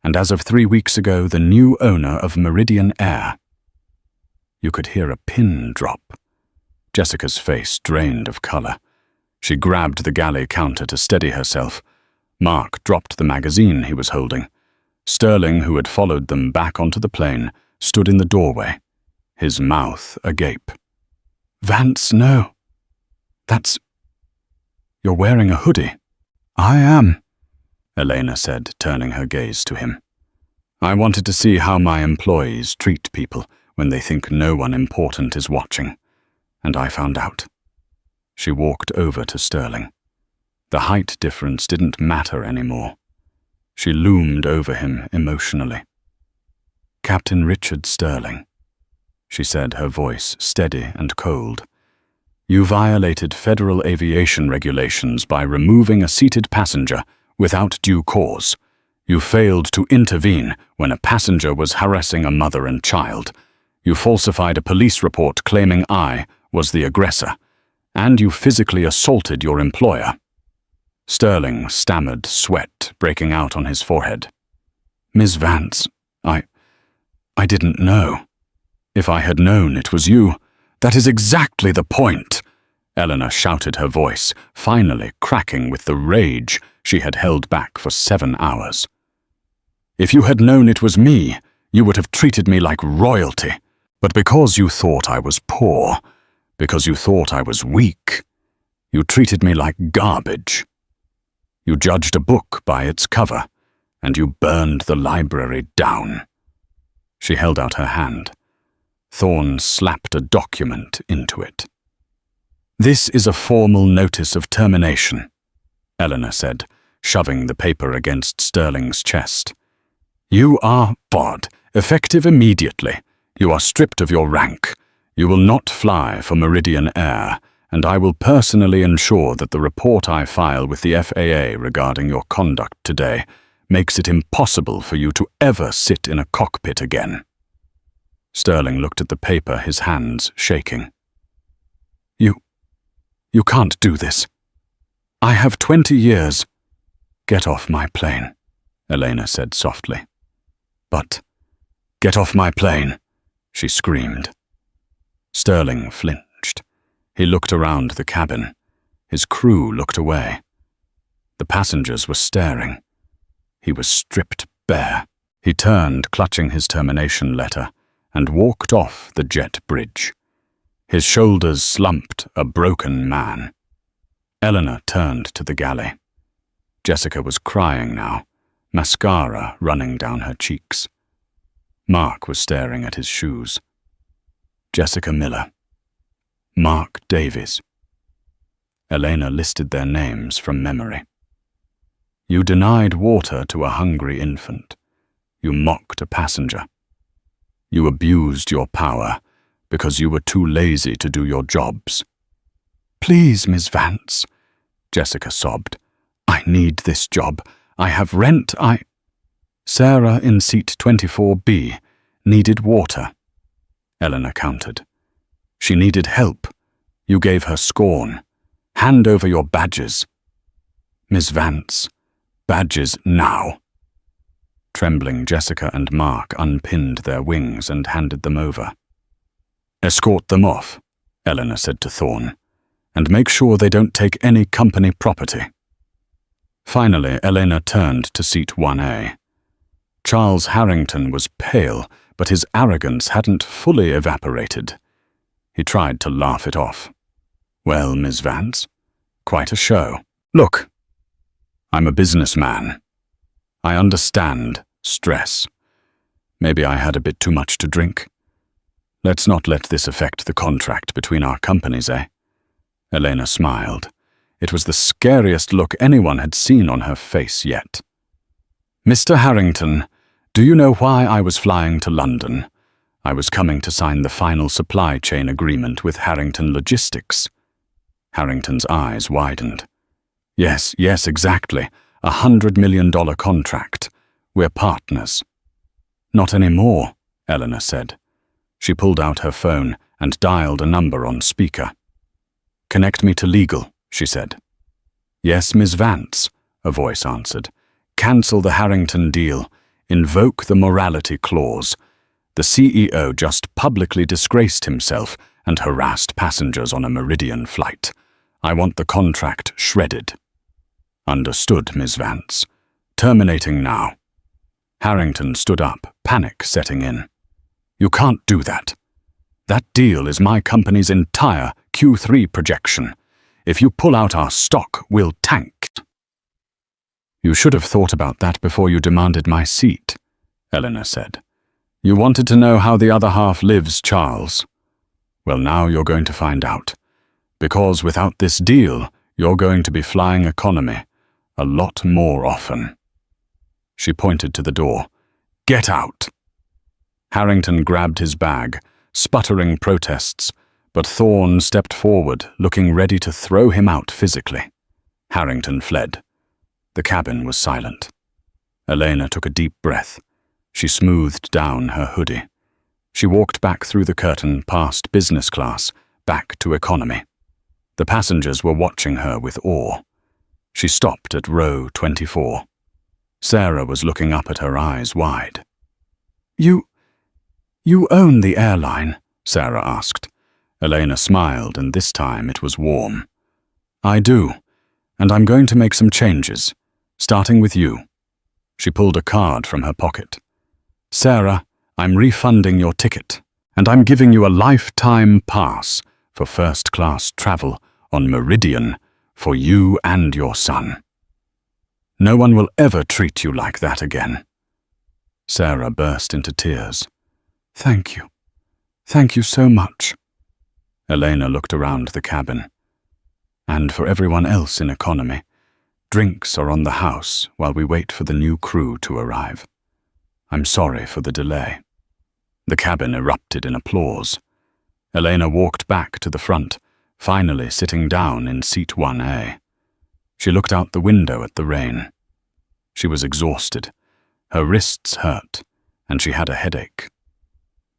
and as of 3 weeks ago, the new owner of Meridian Air." You could hear a pin drop. Jessica's face drained of color. She grabbed the galley counter to steady herself. Mark dropped the magazine he was holding. Sterling, who had followed them back onto the plane, stood in the doorway, his mouth agape. "Vance, no. You're wearing a hoodie." "I am." Elena said, turning her gaze to him. I wanted to see how my employees treat people when they think no one important is watching, and I found out. She walked over to Sterling. The height difference didn't matter anymore. She loomed over him emotionally. Captain Richard Sterling, she said, her voice steady and cold. You violated federal aviation regulations by removing a seated passenger without due cause. You failed to intervene when a passenger was harassing a mother and child. You falsified a police report claiming I was the aggressor, and you physically assaulted your employer. Sterling stammered, sweat breaking out on his forehead. Miss Vance, I didn't know. If I had known it was you, that is exactly the point. Eleanor shouted, her voice finally cracking with the rage she had held back for 7 hours. If you had known it was me, you would have treated me like royalty. But because you thought I was poor, because you thought I was weak, you treated me like garbage. You judged a book by its cover, and you burned the library down. She held out her hand. Thorne slapped a document into it. This is a formal notice of termination, Eleanor said, shoving the paper against Sterling's chest. You are barred, effective immediately. You are stripped of your rank. You will not fly for Meridian Air, and I will personally ensure that the report I file with the FAA regarding your conduct today makes it impossible for you to ever sit in a cockpit again. Sterling looked at the paper, his hands shaking. You can't do this. I have 20 years. Get off my plane, Elena said softly. But, get off my plane, she screamed. Sterling flinched. He looked around the cabin. His crew looked away. The passengers were staring. He was stripped bare. He turned, clutching his termination letter, and walked off the jet bridge. His shoulders slumped, a broken man. Eleanor turned to the galley. Jessica was crying now, mascara running down her cheeks. Mark was staring at his shoes. Jessica Miller. Mark Davies. Elena listed their names from memory. You denied water to a hungry infant. You mocked a passenger. You abused your power because you were too lazy to do your jobs. Please, Miss Vance, Jessica sobbed. I need this job. I have rent. Sarah in seat 24B needed water. Eleanor countered. She needed help. You gave her scorn. Hand over your badges. Miss Vance, badges now. Trembling, Jessica and Mark unpinned their wings and handed them over. Escort them off, Eleanor said to Thorne, and make sure they don't take any company property. Finally, Elena turned to seat 1A. Charles Harrington was pale, but his arrogance hadn't fully evaporated. He tried to laugh it off. Well, Miss Vance, quite a show. Look, I'm a businessman. I understand stress. Maybe I had a bit too much to drink. Let's not let this affect the contract between our companies, eh? Elena smiled. It was the scariest look anyone had seen on her face yet. Mr. Harrington, do you know why I was flying to London? I was coming to sign the final supply chain agreement with Harrington Logistics. Harrington's eyes widened. Yes, exactly. $100 million contract. We're partners. Not anymore, Eleanor said. She pulled out her phone and dialed a number on speaker. Connect me to legal, she said. Yes, Miss Vance, a voice answered. Cancel the Harrington deal. Invoke the morality clause. The CEO just publicly disgraced himself and harassed passengers on a Meridian flight. I want the contract shredded. Understood, Miss Vance. Terminating now. Harrington stood up, panic setting in. You can't do that. That deal is my company's entire Q3 projection. If you pull out our stock, we'll tank. You should have thought about that before you demanded my seat, Eleanor said. You wanted to know how the other half lives, Charles. Well, now you're going to find out. Because without this deal, you're going to be flying economy a lot more often. She pointed to the door. Get out! Harrington grabbed his bag, sputtering protests, but Thorne stepped forward, looking ready to throw him out physically. Harrington fled. The cabin was silent. Elena took a deep breath. She smoothed down her hoodie. She walked back through the curtain past business class, back to economy. The passengers were watching her with awe. She stopped at row 24. Sarah was looking up at her eyes wide. You own the airline?" Sarah asked. Elena smiled, and this time it was warm. "I do, and I'm going to make some changes, starting with you." She pulled a card from her pocket. "Sarah, I'm refunding your ticket, and I'm giving you a lifetime pass for first-class travel on Meridian for you and your son. No one will ever treat you like that again." Sarah burst into tears. "Thank you. Thank you so much." Elena looked around the cabin. "And for everyone else in economy, drinks are on the house while we wait for the new crew to arrive. I'm sorry for the delay." The cabin erupted in applause. Elena walked back to the front, finally sitting down in seat 1A. She looked out the window at the rain. She was exhausted. Her wrists hurt, and she had a headache.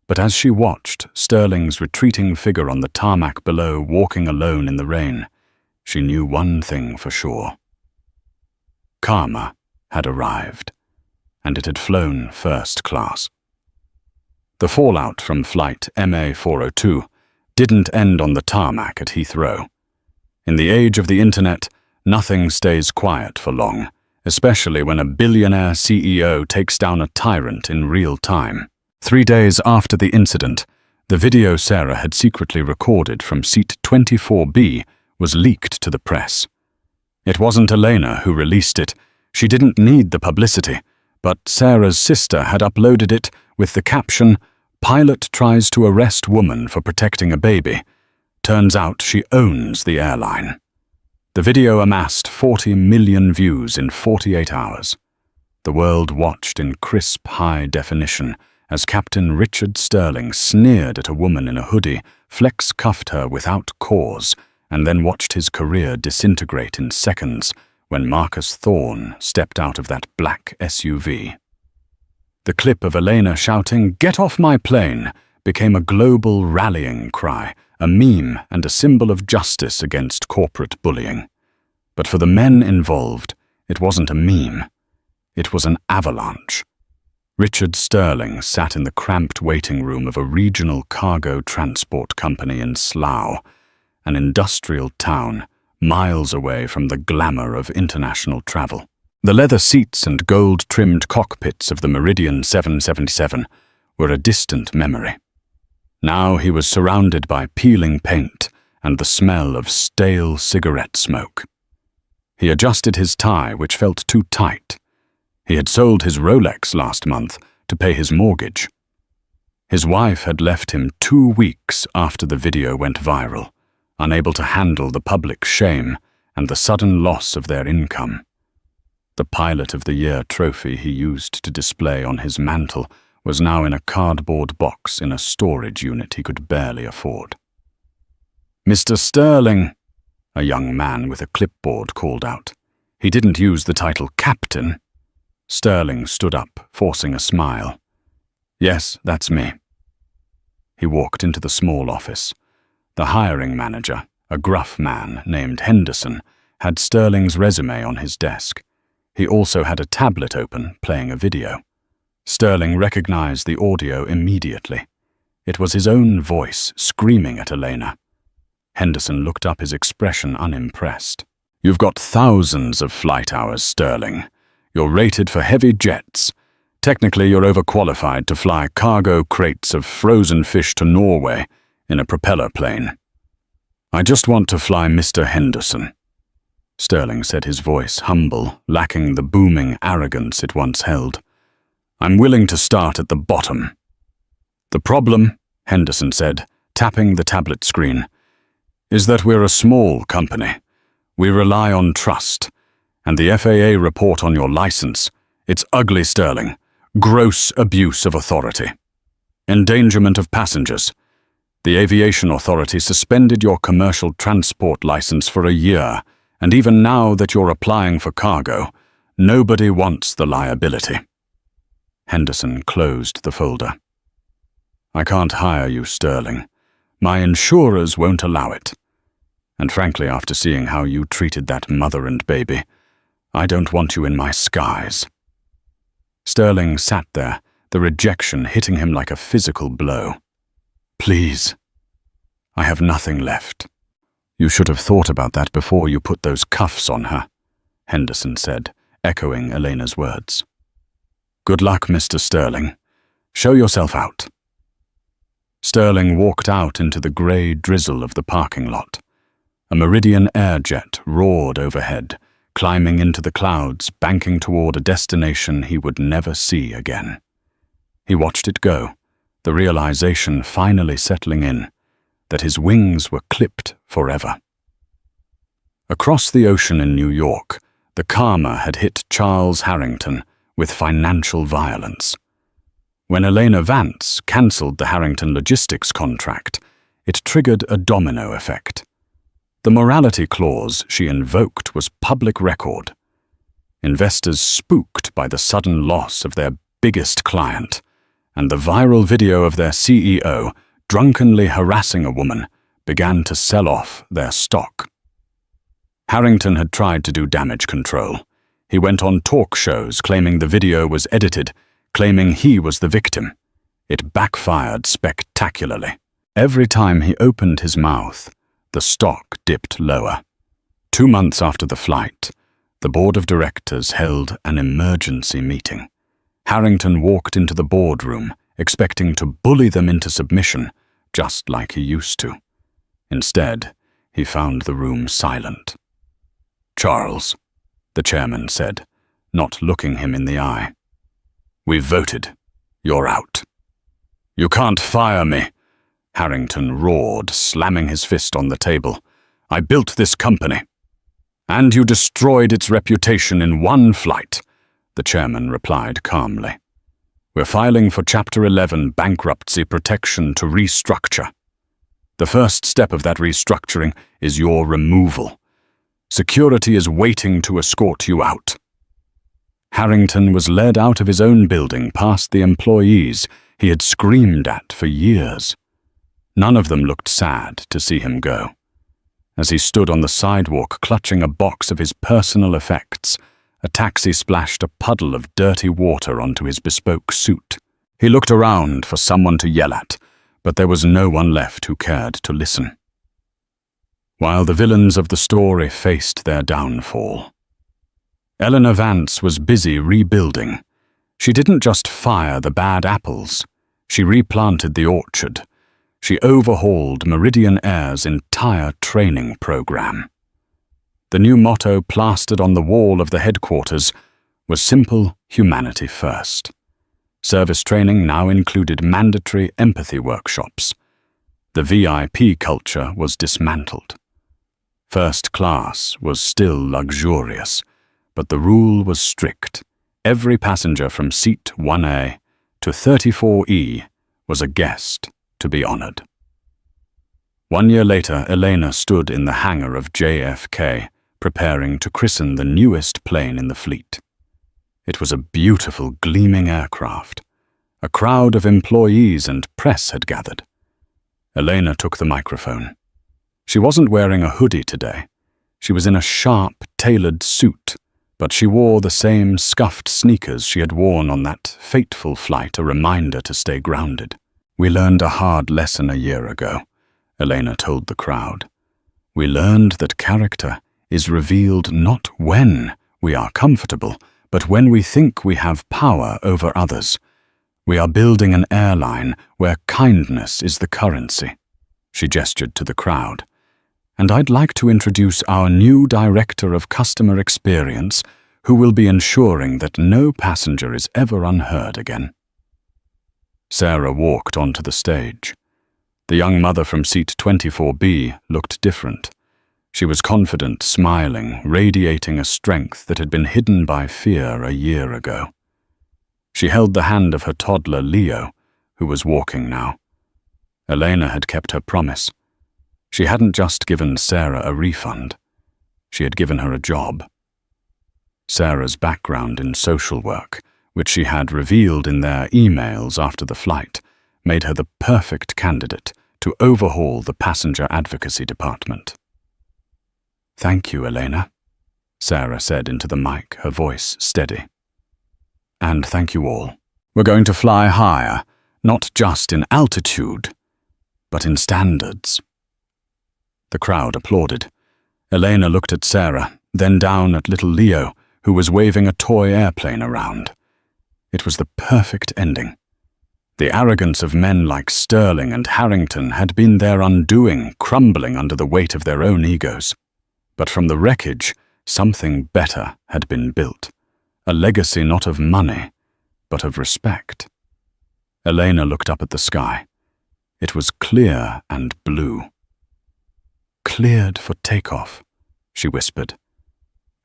But as she watched Sterling's retreating figure on the tarmac below walking alone in the rain, she knew one thing for sure. Karma had arrived, and it had flown first class. The fallout from flight MA402 didn't end on the tarmac at Heathrow. In the age of the internet, nothing stays quiet for long, especially when a billionaire CEO takes down a tyrant in real time. 3 days after the incident, the video Sarah had secretly recorded from seat 24B was leaked to the press. It wasn't Elena who released it. She didn't need the publicity, but Sarah's sister had uploaded it with the caption, "Pilot tries to arrest woman for protecting a baby. Turns out she owns the airline." The video amassed 40 million views in 48 hours. The world watched in crisp high definition as Captain Richard Sterling sneered at a woman in a hoodie, flex-cuffed her without cause, and then watched his career disintegrate in seconds when Marcus Thorne stepped out of that black SUV. The clip of Elena shouting, "Get off my plane!" became a global rallying cry, a meme and a symbol of justice against corporate bullying. But for the men involved, it wasn't a meme. It was an avalanche. Richard Sterling sat in the cramped waiting room of a regional cargo transport company in Slough, an industrial town miles away from the glamour of international travel. The leather seats and gold-trimmed cockpits of the Meridian 777 were a distant memory. Now he was surrounded by peeling paint and the smell of stale cigarette smoke. He adjusted his tie, which felt too tight. He had sold his Rolex last month to pay his mortgage. His wife had left him 2 weeks after the video went viral, unable to handle the public shame and the sudden loss of their income. The Pilot of the Year trophy he used to display on his mantle was now in a cardboard box in a storage unit he could barely afford. "Mr. Sterling," a young man with a clipboard called out. He didn't use the title Captain. Sterling stood up, forcing a smile. "Yes, that's me." He walked into the small office. The hiring manager, a gruff man named Henderson, had Sterling's resume on his desk. He also had a tablet open, playing a video. Sterling recognized the audio immediately. It was his own voice screaming at Elena. Henderson looked up, his expression unimpressed. "You've got thousands of flight hours, Sterling. You're rated for heavy jets. Technically, you're overqualified to fly cargo crates of frozen fish to Norway in a propeller plane. I just want to fly Mr. Henderson." Sterling said, his voice humble, lacking the booming arrogance it once held. "I'm willing to start at the bottom." "The problem," Henderson said, tapping the tablet screen, "is that we're a small company. We rely on trust. And the FAA report on your license, it's ugly, Sterling. Gross abuse of authority. Endangerment of passengers. The Aviation Authority suspended your commercial transport license for a year, and even now that you're applying for cargo, nobody wants the liability." Henderson closed the folder. "I can't hire you, Sterling. My insurers won't allow it. And frankly, after seeing how you treated that mother and baby, I don't want you in my skies." Sterling sat there, the rejection hitting him like a physical blow. "Please. I have nothing left." "You should have thought about that before you put those cuffs on her," Henderson said, echoing Elena's words. "Good luck, Mr. Sterling. Show yourself out." Sterling walked out into the grey drizzle of the parking lot. A Meridian Airjet roared overhead, climbing into the clouds, banking toward a destination he would never see again. He watched it go, the realization finally settling in that his wings were clipped forever. Across the ocean in New York, the karma had hit Charles Harrington with financial violence. When Elena Vance cancelled the Harrington Logistics contract, it triggered a domino effect. The morality clause she invoked was public record. Investors spooked by the sudden loss of their biggest client, and the viral video of their CEO drunkenly harassing a woman began to sell off their stock. Harrington had tried to do damage control. He went on talk shows claiming the video was edited, claiming he was the victim. It backfired spectacularly. Every time he opened his mouth, the stock dipped lower. 2 months after the flight, the board of directors held an emergency meeting. Harrington walked into the boardroom, expecting to bully them into submission, just like he used to. Instead, he found the room silent. "Charles," the chairman said, not looking him in the eye. "We've voted. You're out." "You can't fire me," Harrington roared, slamming his fist on the table. "I built this company." "And you destroyed its reputation in one flight," the chairman replied calmly. "We're filing for Chapter 11 bankruptcy protection to restructure. The first step of that restructuring is your removal. Security is waiting to escort you out." Harrington was led out of his own building past the employees he had screamed at for years. None of them looked sad to see him go. As he stood on the sidewalk clutching a box of his personal effects, a taxi splashed a puddle of dirty water onto his bespoke suit. He looked around for someone to yell at, but there was no one left who cared to listen. While the villains of the story faced their downfall, Eleanor Vance was busy rebuilding. She didn't just fire the bad apples, she replanted the orchard. She overhauled Meridian Air's entire training program. The new motto plastered on the wall of the headquarters was simple humanity first. Service training now included mandatory empathy workshops. The VIP culture was dismantled. First class was still luxurious, but the rule was strict. Every passenger from seat 1A to 34E was a guest to be honored. 1 year later, Elena stood in the hangar of JFK, preparing to christen the newest plane in the fleet. It was a beautiful, gleaming aircraft. A crowd of employees and press had gathered. Elena took the microphone. She wasn't wearing a hoodie today. She was in a sharp, tailored suit, but she wore the same scuffed sneakers she had worn on that fateful flight, a reminder to stay grounded. "We learned a hard lesson a year ago," Elena told the crowd. "We learned that character is revealed not when we are comfortable, but when we think we have power over others. We are building an airline where kindness is the currency." She gestured to the crowd. and I'd like to introduce our new Director of Customer Experience, who will be ensuring that no passenger is ever unheard again." Sarah walked onto the stage. The young mother from seat 24B looked different. She was confident, smiling, radiating a strength that had been hidden by fear a year ago. She held the hand of her toddler, Leo, who was walking now. Elena had kept her promise. She hadn't just given Sarah a refund. She had given her a job. Sarah's background in social work, which she had revealed in their emails after the flight, made her the perfect candidate to overhaul the passenger advocacy department. "Thank you, Elena," Sarah said into the mic, her voice steady. "And thank you all. We're going to fly higher, not just in altitude, but in standards." The crowd applauded. Elena looked at Sarah, then down at little Leo, who was waving a toy airplane around. It was the perfect ending. The arrogance of men like Sterling and Harrington had been their undoing, crumbling under the weight of their own egos. But from the wreckage, something better had been built. A legacy not of money, but of respect. Elena looked up at the sky. It was clear and blue. "Cleared for takeoff," she whispered.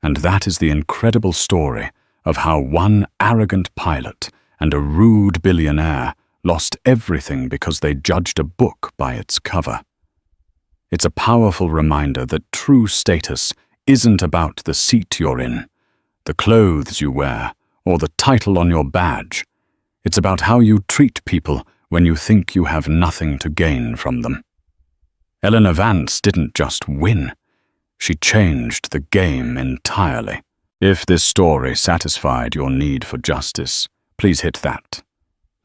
And that is the incredible story of how one arrogant pilot and a rude billionaire lost everything because they judged a book by its cover. It's a powerful reminder that true status isn't about the seat you're in, the clothes you wear, or the title on your badge. It's about how you treat people when you think you have nothing to gain from them. Eleanor Vance didn't just win. She changed the game entirely. If this story satisfied your need for justice, please hit that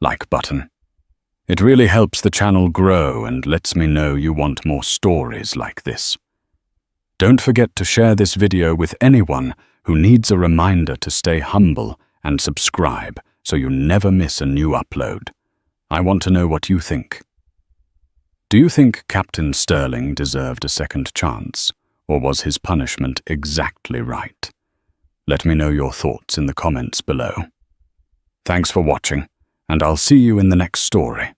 like button. It really helps the channel grow and lets me know you want more stories like this. Don't forget to share this video with anyone who needs a reminder to stay humble and subscribe so you never miss a new upload. I want to know what you think. Do you think Captain Sterling deserved a second chance, or was his punishment exactly right? Let me know your thoughts in the comments below. Thanks for watching, and I'll see you in the next story.